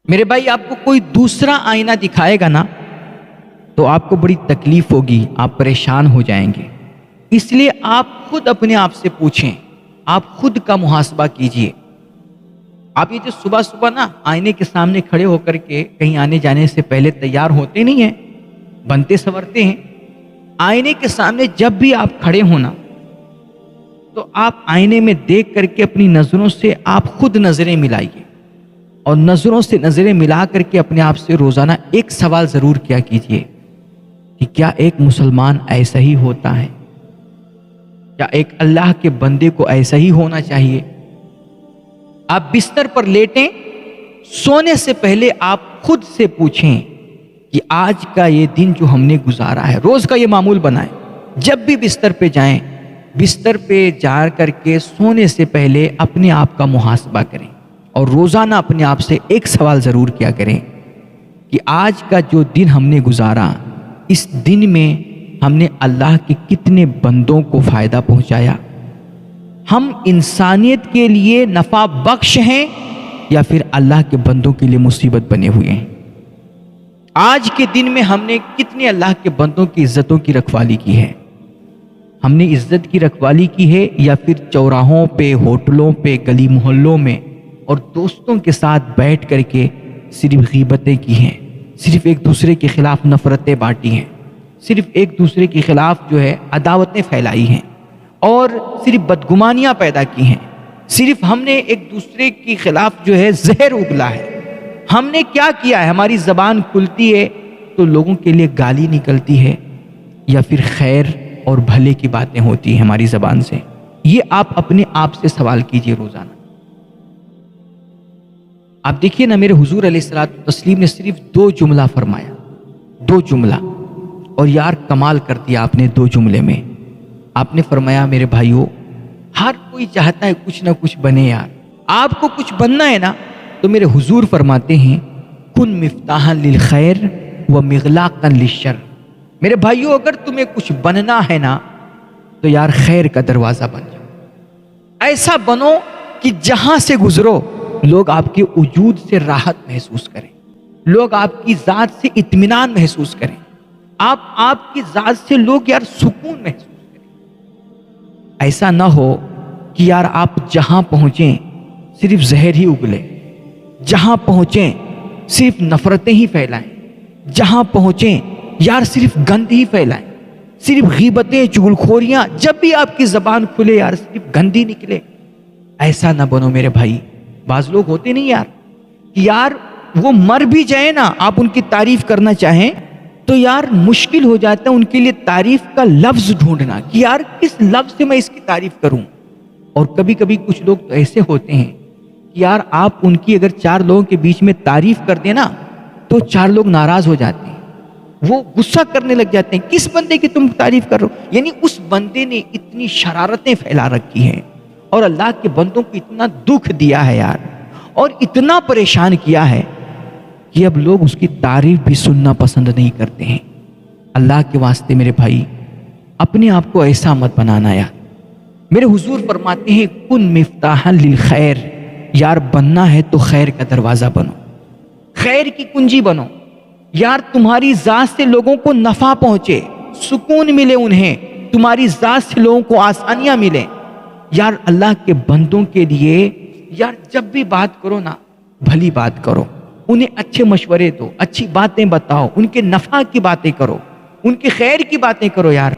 میرے بھائی آپ کو کوئی دوسرا آئینہ دکھائے گا نا تو آپ کو بڑی تکلیف ہوگی، آپ پریشان ہو جائیں گے۔ اس لیے آپ خود اپنے آپ سے پوچھیں، آپ خود کا محاسبہ کیجئے۔ آپ یہ جو صبح صبح نا آئینے کے سامنے کھڑے ہو کر کے کہیں آنے جانے سے پہلے تیار ہوتے نہیں ہیں، بنتے سنورتے ہیں، آئینے کے سامنے جب بھی آپ کھڑے ہونا تو آپ آئینے میں دیکھ کر کے اپنی نظروں سے آپ خود نظریں ملائیے، اور نظروں سے نظریں ملا کر کے اپنے آپ سے روزانہ ایک سوال ضرور کیا کیجئے کہ کیا ایک مسلمان ایسا ہی ہوتا ہے؟ کیا ایک اللہ کے بندے کو ایسا ہی ہونا چاہیے؟ آپ بستر پر لیٹیں، سونے سے پہلے آپ خود سے پوچھیں کہ آج کا یہ دن جو ہم نے گزارا ہے، روز کا یہ معمول بنائیں، جب بھی بستر پہ جائیں، بستر پہ جا کر کے سونے سے پہلے اپنے آپ کا محاسبہ کریں، اور روزانہ اپنے آپ سے ایک سوال ضرور کیا کریں کہ آج کا جو دن ہم نے گزارا، اس دن میں ہم نے اللہ کے کتنے بندوں کو فائدہ پہنچایا؟ ہم انسانیت کے لیے نفع بخش ہیں یا پھر اللہ کے بندوں کے لیے مصیبت بنے ہوئے ہیں؟ آج کے دن میں ہم نے کتنے اللہ کے بندوں کی عزتوں کی رکھوالی کی ہے؟ ہم نے عزت کی رکھوالی کی ہے یا پھر چوراہوں پہ، ہوٹلوں پہ، گلی محلوں میں اور دوستوں کے ساتھ بیٹھ کر کے صرف غیبتیں کی ہیں، صرف ایک دوسرے کے خلاف نفرتیں بانٹی ہیں، صرف ایک دوسرے کے خلاف جو ہے عداوتیں پھیلائی ہیں، اور صرف بدگمانیاں پیدا کی ہیں؟ صرف ہم نے ایک دوسرے کے خلاف جو ہے زہر اگلا ہے۔ ہم نے کیا کیا ہے؟ ہماری زبان کھلتی ہے تو لوگوں کے لیے گالی نکلتی ہے یا پھر خیر اور بھلے کی باتیں ہوتی ہیں ہماری زبان سے؟ یہ آپ اپنے آپ سے سوال کیجئے روزانہ۔ آپ دیکھیے نا، میرے حضور علیہ الصلوۃ والتسلیم نے صرف 2 جملہ فرمایا، 2 جملہ، اور یار کمال کر دیا آپ نے 2 جملے میں۔ آپ نے فرمایا میرے بھائیوں، ہر کوئی چاہتا ہے کچھ نہ کچھ بنے یار، آپ کو کچھ بننا ہے نا تو میرے حضور فرماتے ہیں کن مفتاحا للخیر ومغلاقا للشر۔ میرے بھائیوں، اگر تمہیں کچھ بننا ہے نا تو یار خیر کا دروازہ بن جاؤ، ایسا بنو کہ جہاں سے گزرو لوگ آپ کے وجود سے راحت محسوس کریں، لوگ آپ کی ذات سے اطمینان محسوس کریں، آپ کی ذات سے لوگ یار سکون محسوس کریں۔ ایسا نہ ہو کہ یار آپ جہاں پہنچیں صرف زہر ہی اگلے، جہاں پہنچیں صرف نفرتیں ہی پھیلائیں، جہاں پہنچیں یار صرف گند ہی پھیلائیں، صرف غیبتیں، چغلخوریاں، جب بھی آپ کی زبان کھلے یار صرف گندی نکلے۔ ایسا نہ بنو میرے بھائی۔ بعض لوگ ہوتے نہیں یار کہ یار وہ مر بھی جائیں نا، آپ ان کی تعریف کرنا چاہیں تو یار مشکل ہو جاتا ہے ان کے لیے تعریف کا لفظ ڈھونڈنا کہ یار کس لفظ سے میں اس کی تعریف کروں۔ اور کبھی کبھی کچھ لوگ تو ایسے ہوتے ہیں کہ یار آپ ان کی اگر 4 لوگوں کے بیچ میں تعریف کر دیں نا تو 4 لوگ ناراض ہو جاتے ہیں، وہ غصہ کرنے لگ جاتے ہیں، کس بندے کی تم تعریف کر رہے ہو؟ یعنی اس بندے نے اتنی شرارتیں پھیلا رکھی ہیں اور اللہ کے بندوں کو اتنا دکھ دیا ہے یار، اور اتنا پریشان کیا ہے کہ اب لوگ اس کی تعریف بھی سننا پسند نہیں کرتے ہیں۔ اللہ کے واسطے میرے بھائی، اپنے آپ کو ایسا مت بنانا یار۔ میرے حضور فرماتے ہیں کن مفتاحا للخیر، یار بننا ہے تو خیر کا دروازہ بنو، خیر کی کنجی بنو، یار تمہاری ذات سے لوگوں کو نفع پہنچے، سکون ملے انہیں، تمہاری ذات سے لوگوں کو آسانیاں ملیں۔ یار اللہ کے بندوں کے لیے یار جب بھی بات کرو نا بھلی بات کرو، انہیں اچھے مشورے دو، اچھی باتیں بتاؤ، ان کے نفع کی باتیں کرو، ان کے خیر کی باتیں کرو یار۔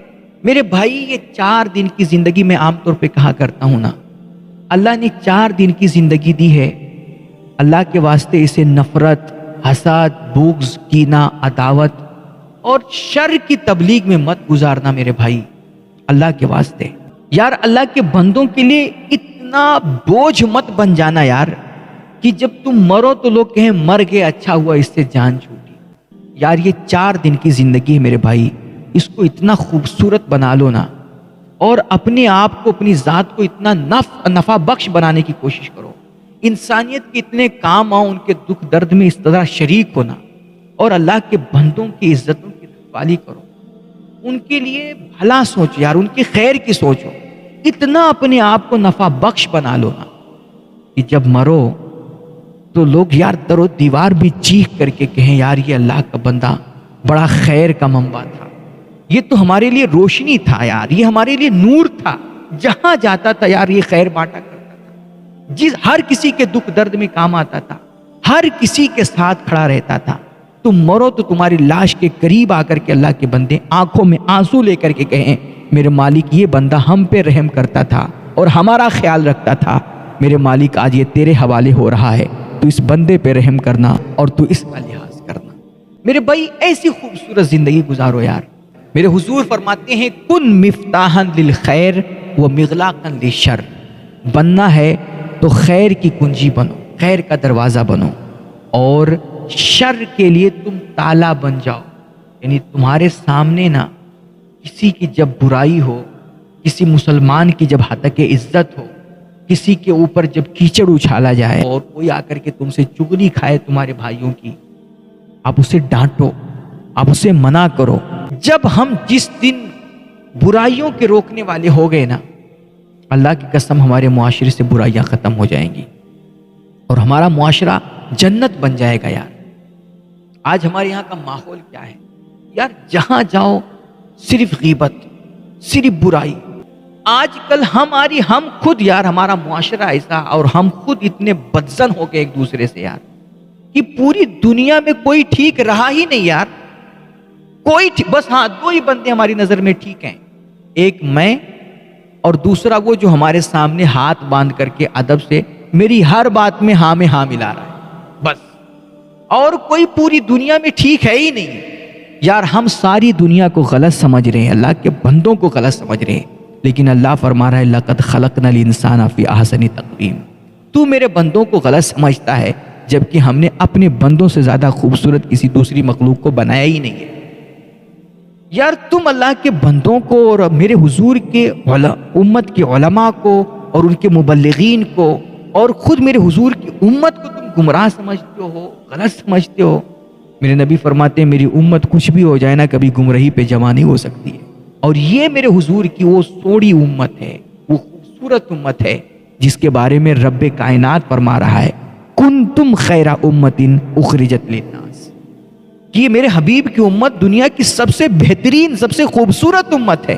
میرے بھائی، یہ 4 دن کی زندگی میں عام طور پہ کہا کرتا ہوں نا، اللہ نے 4 دن کی زندگی دی ہے، اللہ کے واسطے اسے نفرت، حسد، بغض، کینہ، عداوت اور شر کی تبلیغ میں مت گزارنا میرے بھائی، اللہ کے واسطے۔ یار اللہ کے بندوں کے لیے اتنا بوجھ مت بن جانا یار کہ جب تم مرو تو لوگ کہیں مر گئے، اچھا ہوا اس سے جان چھوٹی۔ یار یہ 4 دن کی زندگی ہے میرے بھائی، اس کو اتنا خوبصورت بنا لو نا، اور اپنے آپ کو، اپنی ذات کو اتنا نفع بخش بنانے کی کوشش کرو، انسانیت کے اتنے کام آؤ، ان کے دکھ درد میں اس طرح شریک ہونا، اور اللہ کے بندوں کی عزتوں کی رکھوالی کرو، ان کے لیے بھلا سوچو یار، ان کی خیر کی سوچو، اتنا اپنے آپ کو نفع بخش بنا لو نا کہ جب مرو تو لوگ یار در و دیوار بھی چیخ کر کے کہیں یار یہ اللہ کا بندہ بڑا خیر کا منبع تھا، یہ تو ہمارے لیے روشنی تھا یار، یہ ہمارے لیے نور تھا، جہاں جاتا تھا یار یہ خیر بانٹا کرتا تھا، ہر کسی کے دکھ درد میں کام آتا تھا، ہر کسی کے ساتھ کھڑا رہتا تھا۔ تم مرو تو تمہاری لاش کے قریب آ کر کے اللہ کے بندے آنکھوں میں آنسو لے کر کے کہیں میرے مالک یہ بندہ ہم پہ رحم کرتا تھا اور ہمارا خیال رکھتا تھا، میرے مالک آج یہ تیرے حوالے ہو رہا ہے، تو اس بندے پہ رحم کرنا اور تو اس کا لحاظ کرنا۔ میرے بھائی ایسی خوبصورت زندگی گزارو یار۔ میرے حضور فرماتے ہیں کن مفتاحا للخیر و مغلاقا للشر، بننا ہے تو خیر کی کنجی بنو، خیر کا دروازہ بنو، اور شر کے لیے تم تالا بن جاؤ۔ یعنی تمہارے سامنے نا کسی کی جب برائی ہو، کسی مسلمان کی جب حتک عزت ہو، کسی کے اوپر جب کیچڑ اچھالا جائے اور کوئی آ کر کے تم سے چغلی کھائے تمہارے بھائیوں کی، آپ اسے ڈانٹو، آپ اسے منع کرو۔ جب ہم جس دن برائیوں کے روکنے والے ہو گئے نا، اللہ کی قسم ہمارے معاشرے سے برائیاں ختم ہو جائیں گی اور ہمارا معاشرہ جنت بن جائے گا یار۔ آج ہمارے یہاں کا ماحول کیا ہے یار؟ جہاں جاؤ صرف غیبت، صرف برائی۔ آج کل ہم خود یار، ہمارا معاشرہ ایسا اور ہم خود اتنے بدزن ہو گئے ایک دوسرے سے یار کہ پوری دنیا میں کوئی ٹھیک رہا ہی نہیں یار، کوئی بس ہاں دو ہی بندے ہماری نظر میں ٹھیک ہیں، ایک میں اور دوسرا وہ جو ہمارے سامنے ہاتھ باندھ کر کے ادب سے میری ہر بات میں ہاں ملا رہا ہے بس، اور کوئی پوری دنیا میں ٹھیک ہے ہی نہیں یار۔ ہم ساری دنیا کو غلط سمجھ رہے ہیں، اللہ کے بندوں کو غلط سمجھ رہے ہیں، لیکن اللہ فرما رہا ہے لقد خلقنا الانسان فی احسن تقویم۔ تو میرے بندوں کو غلط سمجھتا ہے جبکہ ہم نے اپنے بندوں سے زیادہ خوبصورت کسی دوسری مخلوق کو بنایا ہی نہیں ہے یار۔ تم اللہ کے بندوں کو اور میرے حضور کے امت کے علماء کو اور ان کے مبلغین کو اور خود میرے حضور کی امت کو تم گمراہ سمجھتے ہو، غلط سمجھتے ہو۔ میرے نبی فرماتے ہیں میری امت کچھ بھی ہو جائے نا کبھی گمراہی پہ جمع نہیں ہو سکتی ہے، اور یہ میرے حضور کی وہ سوڑی امت ہے، وہ خوبصورت امت ہے جس کے بارے میں رب کائنات فرما رہا ہے کنتم خیر امت اخرجت للناس، کہ یہ میرے حبیب کی امت دنیا کی سب سے بہترین، سب سے خوبصورت امت ہے،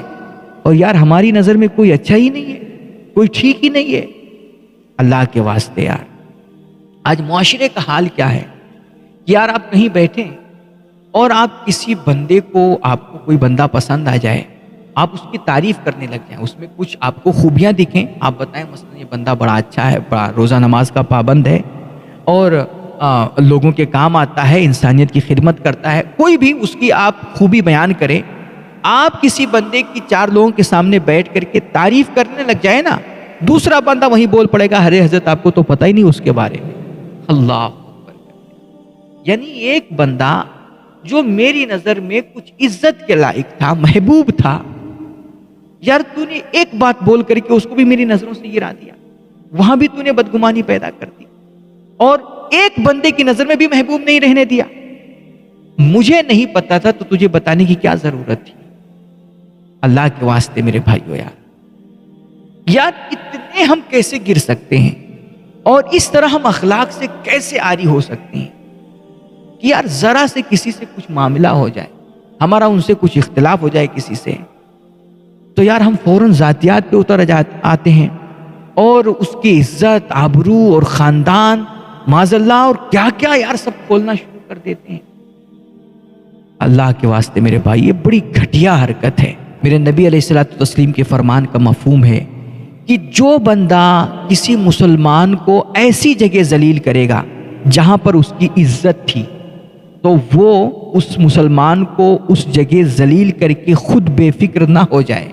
اور یار ہماری نظر میں کوئی اچھا ہی نہیں ہے، کوئی ٹھیک ہی نہیں ہے۔ اللہ کے واسطے یار آج معاشرے کا حال کیا ہے کہ یار آپ کہیں بیٹھیں اور آپ کسی بندے کو، آپ کو کوئی بندہ پسند آ جائے، آپ اس کی تعریف کرنے لگ جائیں، اس میں کچھ آپ کو خوبیاں دکھیں، آپ بتائیں مثلا یہ بندہ بڑا اچھا ہے، بڑا روزہ نماز کا پابند ہے اور لوگوں کے کام آتا ہے، انسانیت کی خدمت کرتا ہے، کوئی بھی اس کی آپ خوبی بیان کریں۔ آپ کسی بندے کی چار لوگوں کے سامنے بیٹھ کر کے تعریف کرنے لگ جائے نا، دوسرا بندہ وہیں بول پڑے گا ارے حضرت آپ کو تو پتہ ہی نہیں اس کے بارے میں۔ اللہ اکبر۔ یعنی ایک بندہ جو میری نظر میں کچھ عزت کے لائق تھا، محبوب تھا، یار تو نے ایک بات بول کر کے اس کو بھی میری نظروں سے گرا دیا، وہاں بھی تو نے بدگمانی پیدا کر دی، اور ایک بندے کی نظر میں بھی محبوب نہیں رہنے دیا۔ مجھے نہیں پتا تھا تو تجھے بتانے کی کیا ضرورت تھی؟ اللہ کے واسطے میرے بھائیو یار اتنے ہم کیسے گر سکتے ہیں، اور اس طرح ہم اخلاق سے کیسے عاری ہو سکتے ہیں کہ یار ذرا سے کسی سے کچھ معاملہ ہو جائے، ہمارا ان سے کچھ اختلاف ہو جائے کسی سے، تو یار ہم فوراً ذاتیات پہ اتر آتے ہیں اور اس کی عزت، آبرو اور خاندان معاذ اللہ اور کیا کیا یار سب کھولنا شروع کر دیتے ہیں۔ اللہ کے واسطے میرے بھائی یہ بڑی گھٹیا حرکت ہے۔ میرے نبی علیہ الصلوۃ والتسلیم کے فرمان کا مفہوم ہے کہ جو بندہ کسی مسلمان کو ایسی جگہ ذلیل کرے گا جہاں پر اس کی عزت تھی، تو وہ اس مسلمان کو اس جگہ ذلیل کر کے خود بے فکر نہ ہو جائے۔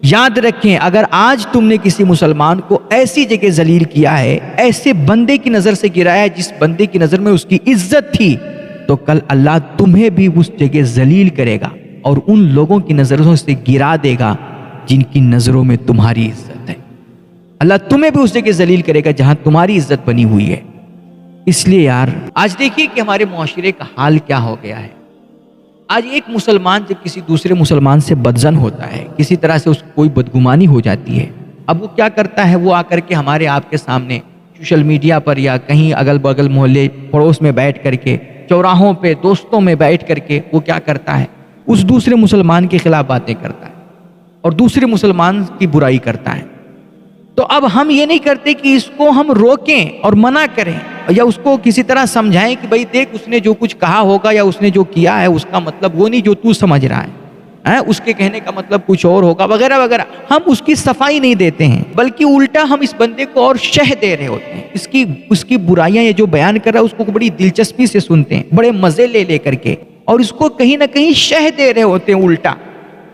یاد رکھیں اگر آج تم نے کسی مسلمان کو ایسی جگہ ذلیل کیا ہے، ایسے بندے کی نظر سے گرایا جس بندے کی نظر میں اس کی عزت تھی، تو کل اللہ تمہیں بھی اس جگہ ذلیل کرے گا اور ان لوگوں کی نظروں سے گرا دے گا جن کی نظروں میں تمہاری عزت ہے۔ اللہ تمہیں بھی اس جگہ ذلیل کرے گا جہاں تمہاری عزت بنی ہوئی ہے۔ اس لیے یار آج دیکھیے کہ ہمارے معاشرے کا حال کیا ہو گیا ہے۔ آج ایک مسلمان جب کسی دوسرے مسلمان سے بدظن ہوتا ہے، کسی طرح سے اس کو کوئی بدگمانی ہو جاتی ہے، اب وہ کیا کرتا ہے، وہ آ کر کے ہمارے آپ کے سامنے سوشل میڈیا پر یا کہیں اگل بغل محلے پڑوس میں بیٹھ کر کے، چوراہوں پہ دوستوں میں بیٹھ کر کے وہ کیا کرتا ہے، اس دوسرے مسلمان کے خلاف باتیں کرتا ہے اور دوسرے مسلمان کی برائی کرتا ہے۔ تو اب ہم یہ نہیں کرتے کہ اس کو ہم روکیں اور منع کریں یا اس کو کسی طرح سمجھائیں کہ بھائی دیکھ اس نے جو کچھ کہا ہوگا یا اس نے جو کیا ہے اس کا مطلب وہ نہیں جو تو سمجھ رہا ہے، اس کے کہنے کا مطلب کچھ اور ہوگا وغیرہ وغیرہ۔ ہم اس کی صفائی نہیں دیتے ہیں، بلکہ الٹا ہم اس بندے کو اور شہ دے رہے ہوتے ہیں، اس کی برائیاں یہ جو بیان کر رہا ہے اس کو بڑی دلچسپی سے سنتے ہیں، بڑے مزے لے کر کے، اور اس کو کہیں نہ کہیں شہ دے رہے ہوتے ہیں الٹا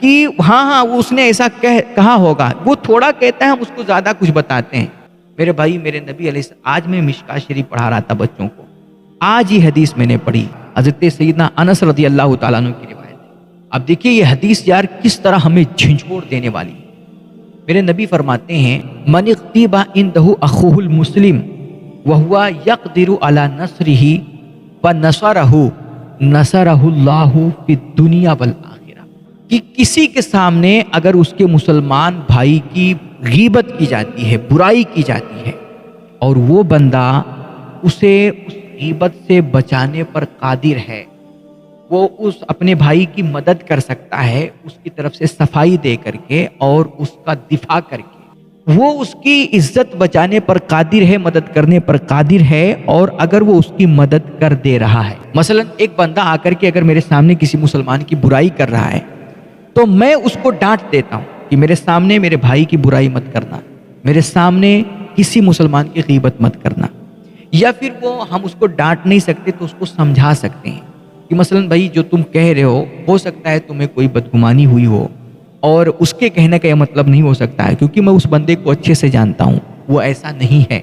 کہ ہاں وہ اس نے ایسا کہا ہوگا۔ وہ تھوڑا کہتا ہے، ہم اس کو زیادہ کچھ بتاتے ہیں۔ میرے بھائی، میرے نبی علیہ السلام، آج میں مشکاۃ شریف پڑھا رہا تھا بچوں کو، آج یہ حدیث میں نے پڑھی، حضرت سیدنا انس رضی اللہ تعالیٰ عنہ کی روایت۔ اب دیکھیے یہ حدیث یار کس طرح ہمیں جھنجھوڑ دینے والی ہے۔ میرے نبی فرماتے ہیں، من اغتیب عنده اخوہ المسلم وہو یقدر علی نصرہ فنصرہ نصرہ اللہ فی الدنیا والآخرہ، کہ کسی کے سامنے اگر اس کے مسلمان بھائی کی غیبت کی جاتی ہے، برائی کی جاتی ہے، اور وہ بندہ اسے اس غیبت سے بچانے پر قادر ہے، وہ اس اپنے بھائی کی مدد کر سکتا ہے، اس کی طرف سے صفائی دے کر کے اور اس کا دفاع کر کے، وہ اس کی عزت بچانے پر قادر ہے، مدد کرنے پر قادر ہے، اور اگر وہ اس کی مدد کر دے رہا ہے، مثلا ایک بندہ آ کر کے اگر میرے سامنے کسی مسلمان کی برائی کر رہا ہے تو میں اس کو ڈانٹ دیتا ہوں کہ میرے سامنے میرے بھائی کی برائی مت کرنا، میرے سامنے کسی مسلمان کی غیبت مت کرنا، یا پھر وہ ہم اس کو ڈانٹ نہیں سکتے تو اس کو سمجھا سکتے ہیں کہ مثلا بھائی جو تم کہہ رہے ہو سکتا ہے تمہیں کوئی بدگمانی ہوئی ہو، اور اس کے کہنے کا یہ مطلب نہیں ہو سکتا ہے، کیونکہ میں اس بندے کو اچھے سے جانتا ہوں، وہ ایسا نہیں ہے۔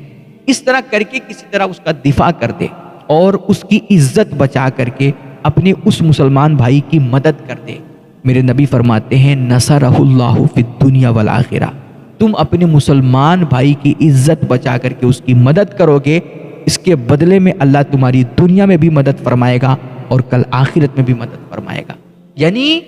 اس طرح کر کے کسی طرح اس کا دفاع کر دے اور اس کی عزت بچا کر کے اپنے اس مسلمان بھائی کی مدد کر دے۔ میرے نبی فرماتے ہیں، نصرہ اللہ فی الدنیا والآخرہ، تم اپنے مسلمان بھائی کی عزت بچا کر کے اس کی مدد کرو گے، اس کے بدلے میں اللہ تمہاری دنیا میں بھی مدد فرمائے گا اور کل آخرت میں بھی مدد فرمائے گا۔ یعنی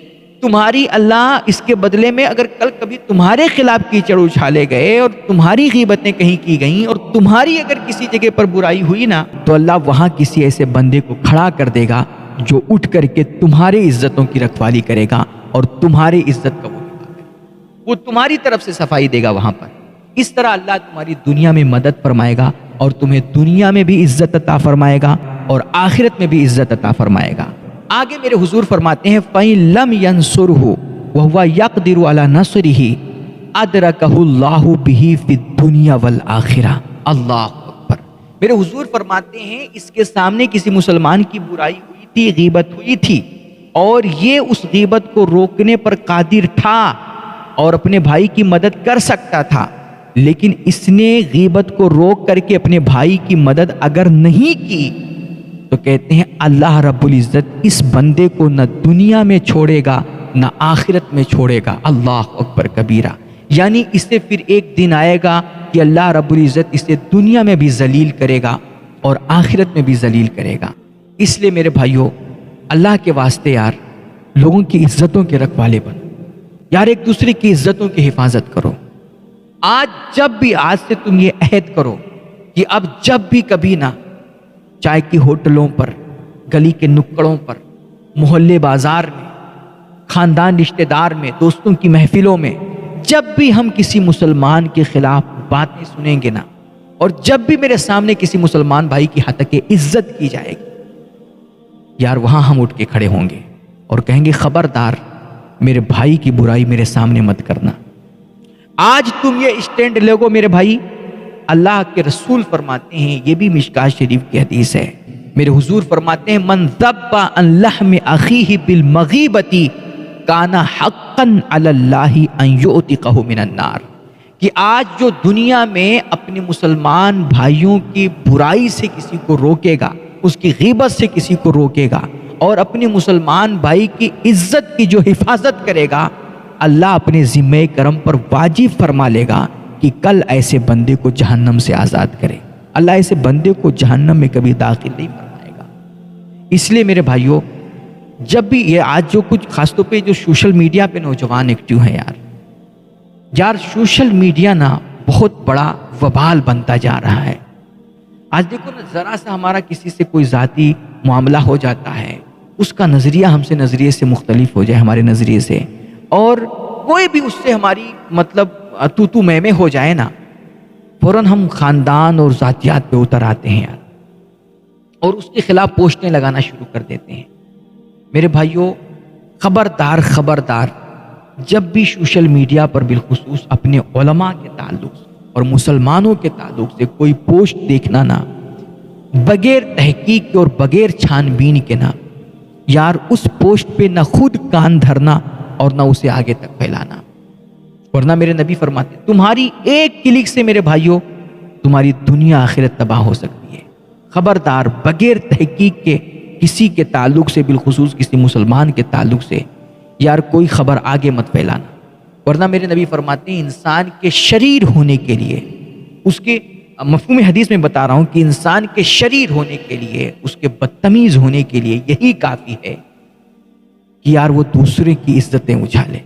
تمہاری اللہ اس کے بدلے میں اگر کل کبھی تمہارے خلاف کیچڑ اچھالے گئے اور تمہاری غیبتیں کہیں کی گئیں اور تمہاری اگر کسی جگہ پر برائی ہوئی نا، تو اللہ وہاں کسی ایسے بندے کو کھڑا کر دے گا جو اٹھ کر کے تمہاری عزتوں کی رکھوالی کرے گا اور تمہاری عزت کا وہ تمہاری طرف سے صفائی دے گا وہاں پر۔ اس طرح اللہ تمہاری دنیا میں مدد فرمائے گا اور تمہیں دنیا میں بھی عزت عطا فرمائے گا اور آخرت میں بھی عزت عطا فرمائے گا۔ آگے میرے حضور فرماتے ہیں، فَإِن لَمْ يَنْصُرْهُ وَهُوَ يَقْدِرُ عَلَى نَصْرِهِ أَدْرَكَهُ اللَّهُ بِهِ فِي الدُّنْيَا وَالْآخِرَةِ۔ اللہ اکبر۔ میرے حضور فرماتے ہیں، اس کے سامنے کسی مسلمان کی برائی ہوئی تھی، غیبت ہوئی تھی، اور یہ اس غیبت کو روکنے پر قادر تھا اور اپنے بھائی کی مدد کر سکتا تھا، لیکن اس نے غیبت کو روک کر کے اپنے بھائی کی مدد اگر نہیں کی تو کہتے ہیں اللہ رب العزت اس بندے کو نہ دنیا میں چھوڑے گا نہ آخرت میں چھوڑے گا۔ اللہ اکبر کبیرہ۔ یعنی اسے پھر ایک دن آئے گا کہ اللہ رب العزت اسے دنیا میں بھی ذلیل کرے گا اور آخرت میں بھی ذلیل کرے گا۔ اس لیے میرے بھائیوں، اللہ کے واسطے یار لوگوں کی عزتوں کے رکھوالے بن، یار ایک دوسرے کی عزتوں کی حفاظت کرو۔ آج سے تم یہ عہد کرو کہ اب جب بھی کبھی نہ، چائے کی ہوٹلوں پر، گلی کے نکڑوں پر، محلے بازار میں، خاندان رشتہ دار میں، دوستوں کی محفلوں میں، جب بھی ہم کسی مسلمان کے خلاف باتیں سنیں گے نا، اور جب بھی میرے سامنے کسی مسلمان بھائی کی حتک عزت کی جائے گی، یار وہاں ہم اٹھ کے کھڑے ہوں گے اور کہیں گے خبردار میرے بھائی کی برائی میرے سامنے مت کرنا۔ آج تم یہ اسٹینڈ لوگو میرے بھائی۔ اللہ کے رسول فرماتے ہیں، یہ بھی مشکاۃ شریف کی حدیث ہے، میرے حضور فرماتے ہیں، من ذب عن لحم اخیہ بالمغیبۃ کان حقا علی اللہ ان یعتقہ من النار، کہ آج جو دنیا میں اپنے مسلمان بھائیوں کی برائی سے کسی کو روکے گا، اس کی غیبت سے کسی کو روکے گا اور اپنے مسلمان بھائی کی عزت کی جو حفاظت کرے گا، اللہ اپنے ذمہ کرم پر واجب فرما لے گا کہ کل ایسے بندے کو جہنم سے آزاد کرے۔ اللہ ایسے بندے کو جہنم میں کبھی داخل نہیں فرمائے گا۔ اس لیے میرے بھائیوں، جب بھی یہ آج جو کچھ خاص طور پہ جو سوشل میڈیا پہ نوجوان ایکٹیو ہیں یار سوشل میڈیا نا بہت بڑا وبال بنتا جا رہا ہے۔ آج دیکھو نا، ذرا سا ہمارا کسی سے کوئی ذاتی معاملہ ہو جاتا ہے، اس کا نظریہ ہم سے نظریے سے مختلف ہو جائے، ہمارے نظریے سے، اور کوئی بھی اس سے ہماری مطلب تو میں ہو جائے نا، فوراً ہم خاندان اور ذاتیات پہ اتر آتے ہیں یار، اور اس کے خلاف پوسٹیں لگانا شروع کر دیتے ہیں۔ میرے بھائیوں، خبردار خبردار، جب بھی سوشل میڈیا پر بالخصوص اپنے علماء کے تعلق سے اور مسلمانوں کے تعلق سے کوئی پوسٹ دیکھنا نا، بغیر تحقیق کے اور بغیر چھان بین کے نا، یار اس پوسٹ پہ نہ خود کان دھرنا اور نہ اسے آگے تک پھیلانا، ورنہ میرے نبی فرماتے ہیں تمہاری ایک کلک سے میرے بھائیوں تمہاری دنیا آخرت تباہ ہو سکتی ہے۔ خبردار، بغیر تحقیق کے کسی کے تعلق سے، بالخصوص کسی مسلمان کے تعلق سے یار کوئی خبر آگے مت پھیلانا، ورنہ میرے نبی فرماتے ہیں انسان کے شریر ہونے کے لیے، اس کے مفہوم حدیث میں بتا رہا ہوں کہ انسان کے شریر ہونے کے لیے، اس کے بدتمیز ہونے کے لیے یہی کافی ہے کہ یار وہ دوسرے کی عزتیں اچھالے،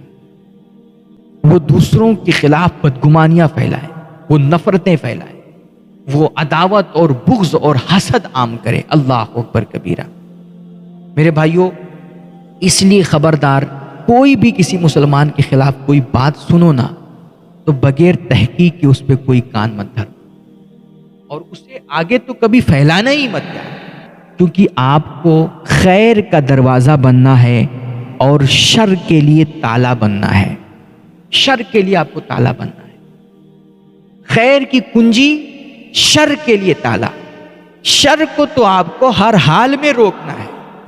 وہ دوسروں کے خلاف بدگمانیاں پھیلائے، وہ نفرتیں پھیلائے، وہ عداوت اور بغض اور حسد عام کرے۔ اللہ اکبر کبیرہ۔ میرے بھائیوں، اس لیے خبردار، کوئی بھی کسی مسلمان کے خلاف کوئی بات سنو نا تو بغیر تحقیق کے اس پہ کوئی کان مت دھرو، اور اسے آگے تو کبھی پھیلانا ہی مت جائے، کیونکہ آپ کو خیر کا دروازہ بننا ہے اور شر کے لیے تالا بننا ہے۔ شر کے لیے آپ کو تالا بننا ہے، خیر کی کنجی، شر کے لیے تالا۔ شر کو تو آپ کو ہر حال میں روکنا ہے،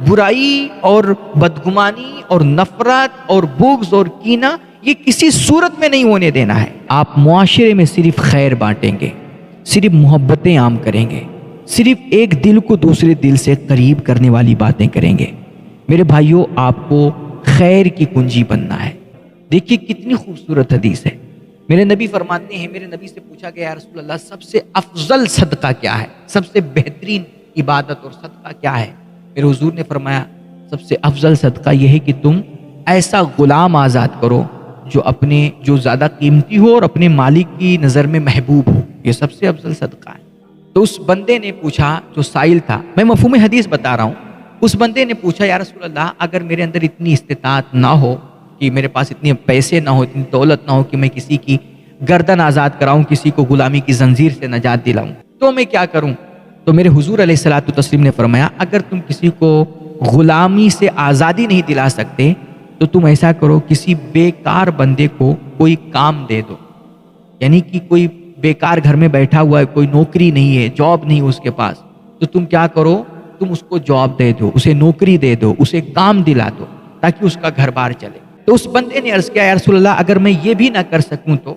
برائی اور بدگمانی اور نفرت اور بغض اور کینہ یہ کسی صورت میں نہیں ہونے دینا ہے۔ آپ معاشرے میں صرف خیر بانٹیں گے، صرف محبتیں عام کریں گے، صرف ایک دل کو دوسرے دل سے قریب کرنے والی باتیں کریں گے۔ میرے بھائیوں، آپ کو خیر کی کنجی بننا ہے۔ دیکھیے کتنی خوبصورت حدیث ہے۔ میرے نبی فرماتے ہیں، میرے نبی سے پوچھا گیا یا رسول اللہ سب سے افضل صدقہ کیا ہے، سب سے بہترین عبادت اور صدقہ کیا ہے؟ میرے حضور نے فرمایا سب سے افضل صدقہ یہ ہے کہ تم ایسا غلام آزاد کرو جو زیادہ قیمتی ہو اور اپنے مالک کی نظر میں محبوب ہو، یہ سب سے افضل صدقہ ہے۔ تو اس بندے نے پوچھا، جو سائل تھا، میں مفہوم حدیث بتا رہا ہوں، اس بندے نے پوچھا یا رسول اللہ اگر میرے اندر اتنی استطاعت نہ ہو، کہ میرے پاس اتنے پیسے نہ ہو، اتنی دولت نہ ہو کہ میں کسی کی گردن آزاد کراؤں، کسی کو غلامی کی زنجیر سے نجات دلاؤں، تو میں کیا کروں؟ تو میرے حضور علیہ الصلوۃ والتسلیم نے فرمایا اگر تم کسی کو غلامی سے آزادی نہیں دلا سکتے تو تم ایسا کرو، کسی بیکار بندے کو کوئی کام دے دو، یعنی کہ کوئی بیکار گھر میں بیٹھا ہوا ہے، کوئی نوکری نہیں ہے، جاب نہیں ہے اس کے پاس، تو تم کیا کرو، تم اس کو جاب دے دو، اسے نوکری دے دو، اسے کام دلا دو تاکہ اس کا گھر بار چلے۔ تو اس بندے نے عرض کیا یا رسول اللہ اگر میں یہ بھی نہ کر سکوں تو،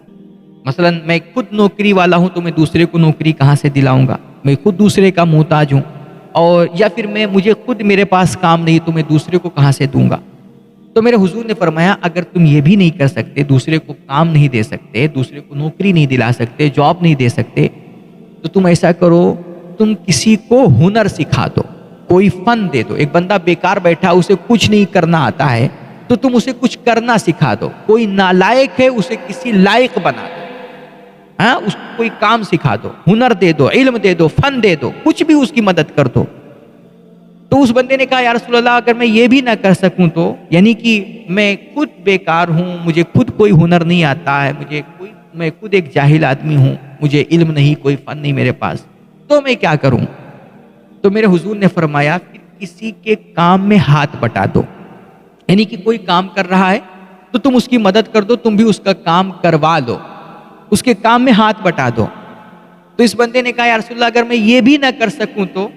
مثلا میں خود نوکری والا ہوں تو میں دوسرے کو نوکری کہاں سے دلاؤں گا، میں خود دوسرے کا محتاج ہوں، اور یا پھر مجھے خود میرے پاس کام نہیں تو میں دوسرے کو کہاں سے دوں گا؟ تو میرے حضور نے فرمایا اگر تم یہ بھی نہیں کر سکتے، دوسرے کو کام نہیں دے سکتے، دوسرے کو نوکری نہیں دلا سکتے، جاب نہیں دے سکتے، تو تم ایسا کرو، تم کسی کو ہنر سکھا دو، کوئی فن دے دو۔ ایک بندہ بیکار بیٹھا، اسے کچھ نہیں کرنا آتا ہے تو تم اسے کچھ کرنا سکھا دو۔ کوئی نالائق ہے، اسے کسی لائق بنا دو، ہاں، اس کو کوئی کام سکھا دو، ہنر دے دو، علم دے دو، فن دے دو، کچھ بھی اس کی مدد کر دو۔ تو اس بندے نے کہا یا رسول اللہ اگر میں یہ بھی نہ کر سکوں تو، یعنی کہ میں خود بیکار ہوں، مجھے خود کوئی ہنر نہیں آتا ہے، میں خود ایک جاہل آدمی ہوں، مجھے علم نہیں، کوئی فن نہیں میرے پاس، تو میں کیا کروں؟ تو میرے حضور نے فرمایا کہ کسی کے کام میں ہاتھ بٹا دو، یعنی کہ کوئی کام کر رہا ہے تو تم اس کی مدد کر دو، تم بھی اس کا کام کروا دو، اس کے کام میں ہاتھ بٹا دو۔ تو اس بندے نے کہا یا رسول اللہ اگر میں یہ بھی نہ کر سکوں تو،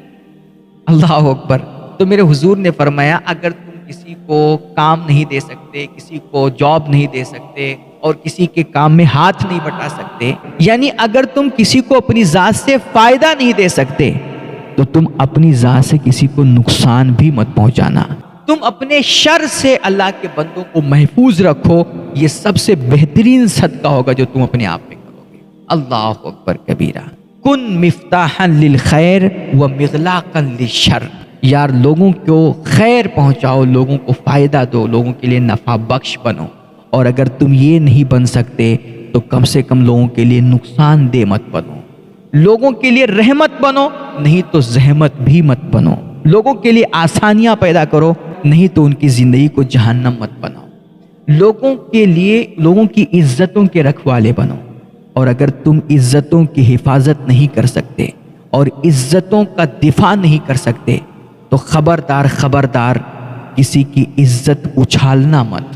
اللہ اکبر۔ تو میرے حضور نے فرمایا اگر تم کسی کو کام نہیں دے سکتے، کسی کو جاب نہیں دے سکتے اور کسی کے کام میں ہاتھ نہیں بٹا سکتے، یعنی اگر تم کسی کو اپنی ذات سے فائدہ نہیں دے سکتے تو تم اپنی ذات سے کسی کو نقصان بھی مت پہنچانا۔ تم اپنے شر سے اللہ کے بندوں کو محفوظ رکھو، یہ سب سے بہترین صدقہ ہوگا جو تم اپنے آپ میں کرو گے۔ اللہ اکبر کبیرہ۔ کن مفتاحا للخیر ومغلاقا للشر، یار لوگوں کو خیر پہنچاؤ، لوگوں کو فائدہ دو، لوگوں کے لیے نفع بخش بنو، اور اگر تم یہ نہیں بن سکتے تو کم سے کم لوگوں کے لیے نقصان دہ مت بنو۔ لوگوں کے لیے رحمت بنو، نہیں تو زحمت بھی مت بنو۔ لوگوں کے لیے آسانیاں پیدا کرو، نہیں تو ان کی زندگی کو جہنم مت بناؤ۔ لوگوں کے لیے لوگوں کی عزتوں کے رکھوالے بنو، اور اگر تم عزتوں کی حفاظت نہیں کر سکتے اور عزتوں کا دفاع نہیں کر سکتے تو خبردار خبردار کسی کی عزت اچھالنا مت۔